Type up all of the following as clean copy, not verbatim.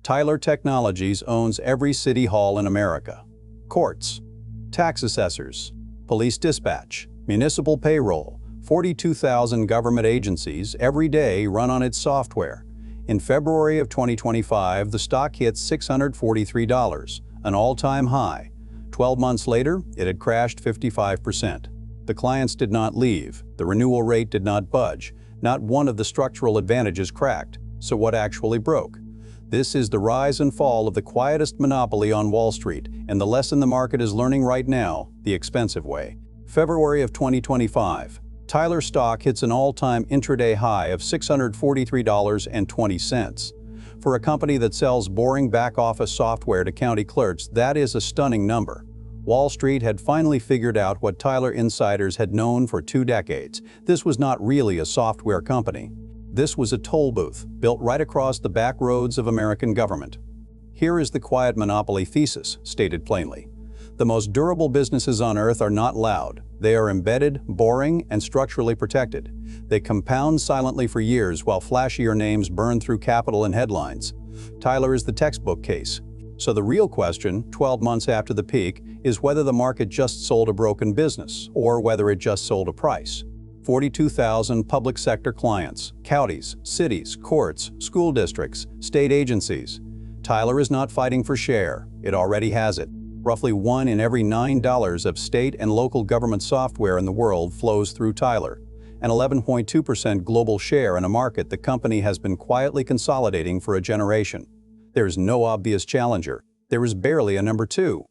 Tyler Technologies owns every city hall in America, courts, tax assessors, police dispatch, municipal payroll, 42,000 government agencies every day run on its software. In February of 2025, the stock hit $643, an all-time high. 12 months later, it had crashed 55%. The clients did not leave, the renewal rate did not budge, not one of the structural advantages cracked. So what actually broke? This is the rise and fall of the quietest monopoly on Wall Street, and the lesson the market is learning right now, the expensive way. February of 2025, Tyler stock hits an all-time intraday high of $643.20. For a company that sells boring back-office software to county clerks, that is a stunning number. Wall Street had finally figured out what Tyler insiders had known for 2 decades. This was not really a software company. This was a toll booth, built right across the back roads of American government. Here is the quiet monopoly thesis, stated plainly. The most durable businesses on earth are not loud. They are embedded, boring, and structurally protected. They compound silently for years while flashier names burn through capital and headlines. Tyler is the textbook case. So the real question, 12 months after the peak, is whether the market just sold a broken business, or whether it just sold a price. 42,000 public sector clients, counties, cities, courts, school districts, state agencies. Tyler is not fighting for share. It already has it. Roughly 1 in every $9 of state and local government software in the world flows through Tyler. An 11.2% global share in a market the company has been quietly consolidating for a generation. There is no obvious challenger. There is barely a number 2.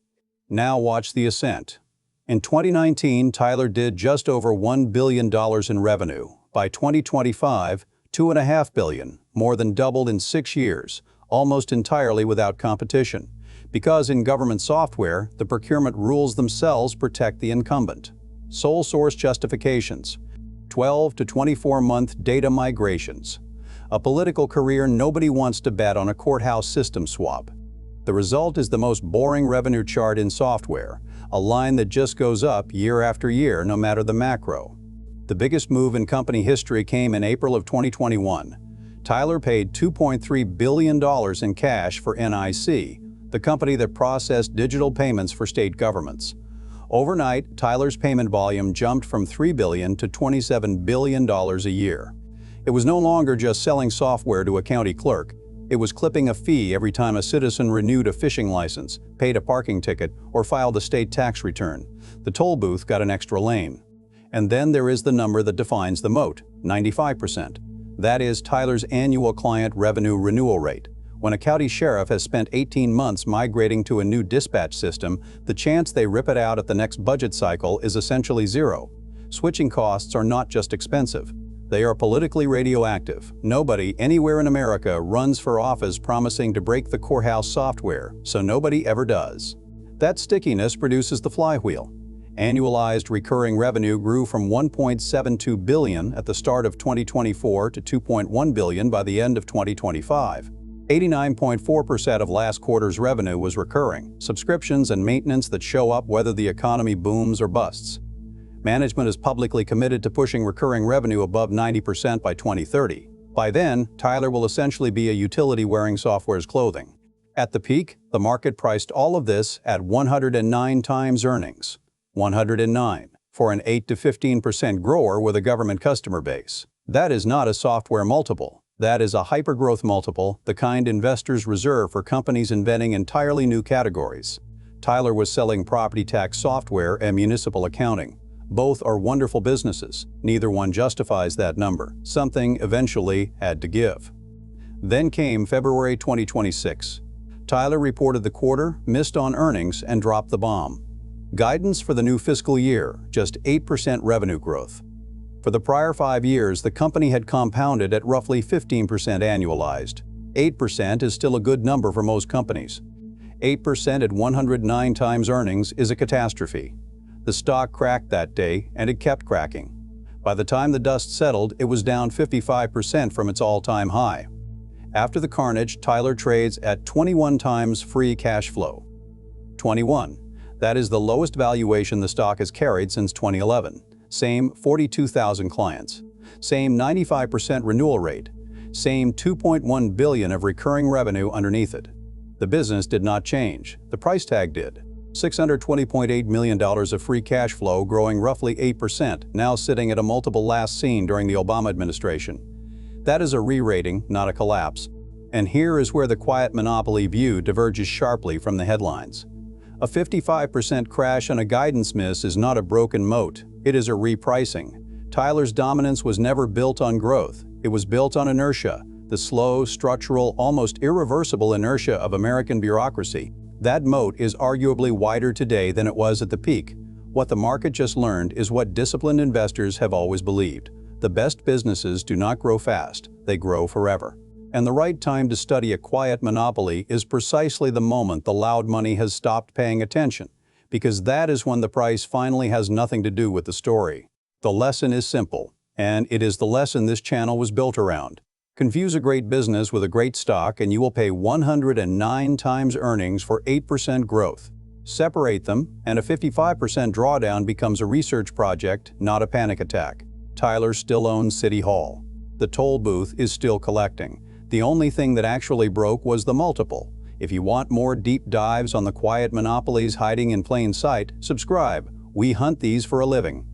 Now watch the ascent. In 2019, Tyler did just over $1 billion in revenue. By 2025, $2.5 billion, more than doubled in 6 years, almost entirely without competition. Because in government software, the procurement rules themselves protect the incumbent. Sole source justifications, 12 to 24-month data migrations. A political career nobody wants to bet on a courthouse system swap. The result is the most boring revenue chart in software, a line that just goes up year after year no matter the macro. The biggest move in company history came in April of 2021. Tyler paid $2.3 billion in cash for NIC, the company that processed digital payments for state governments. Overnight, Tyler's payment volume jumped from $3 billion to $27 billion a year. It was no longer just selling software to a county clerk. It was clipping a fee every time a citizen renewed a fishing license, paid a parking ticket, or filed a state tax return. The toll booth got an extra lane. And then there is the number that defines the moat, 95%. That is Tyler's annual client revenue renewal rate. When a county sheriff has spent 18 months migrating to a new dispatch system, the chance they rip it out at the next budget cycle is essentially zero. Switching costs are not just expensive. They are politically radioactive. Nobody anywhere in America runs for office promising to break the courthouse software, so nobody ever does. That stickiness produces the flywheel. Annualized recurring revenue grew from $1.72 billion at the start of 2024 to $2.1 billion by the end of 2025. 89.4% of last quarter's revenue was recurring, subscriptions and maintenance that show up whether the economy booms or busts. Management is publicly committed to pushing recurring revenue above 90% by 2030. By then, Tyler will essentially be a utility wearing software's clothing. At the peak, the market priced all of this at 109 times earnings. 109 for an 8 to 15% grower with a government customer base. That is not a software multiple. That is a hypergrowth multiple, the kind investors reserve for companies inventing entirely new categories. Tyler was selling property tax software and municipal accounting. Both are wonderful businesses. Neither one justifies that number. Something eventually had to give. Then came February 2026. Tyler reported the quarter, missed on earnings, and dropped the bomb. Guidance for the new fiscal year, just 8% revenue growth. For the prior 5 years, the company had compounded at roughly 15% annualized. 8% is still a good number for most companies. 8% at 109 times earnings is a catastrophe. The stock cracked that day, and it kept cracking. By the time the dust settled, it was down 55% from its all-time high. After the carnage, Tyler trades at 21 times free cash flow. 21. That is the lowest valuation the stock has carried since 2011. Same 42,000 clients. Same 95% renewal rate. Same $2.1 billion of recurring revenue underneath it. The business did not change. The price tag did. $620.8 million of free cash flow, growing roughly 8%, now sitting at a multiple last seen during the Obama administration. That is a re-rating, not a collapse. And here is where the quiet monopoly view diverges sharply from the headlines. A 55% crash and a guidance miss is not a broken moat. It is a repricing. Tyler's dominance was never built on growth. It was built on inertia, the slow, structural, almost irreversible inertia of American bureaucracy. That moat is arguably wider today than it was at the peak. What the market just learned is what disciplined investors have always believed. The best businesses do not grow fast, they grow forever. And the right time to study a quiet monopoly is precisely the moment the loud money has stopped paying attention, because that is when the price finally has nothing to do with the story. The lesson is simple, and it is the lesson this channel was built around. Confuse a great business with a great stock and you will pay 109 times earnings for 8% growth. Separate them, and a 55% drawdown becomes a research project, not a panic attack. Tyler still owns City Hall. The toll booth is still collecting. The only thing that actually broke was the multiple. If you want more deep dives on the quiet monopolies hiding in plain sight, subscribe. We hunt these for a living.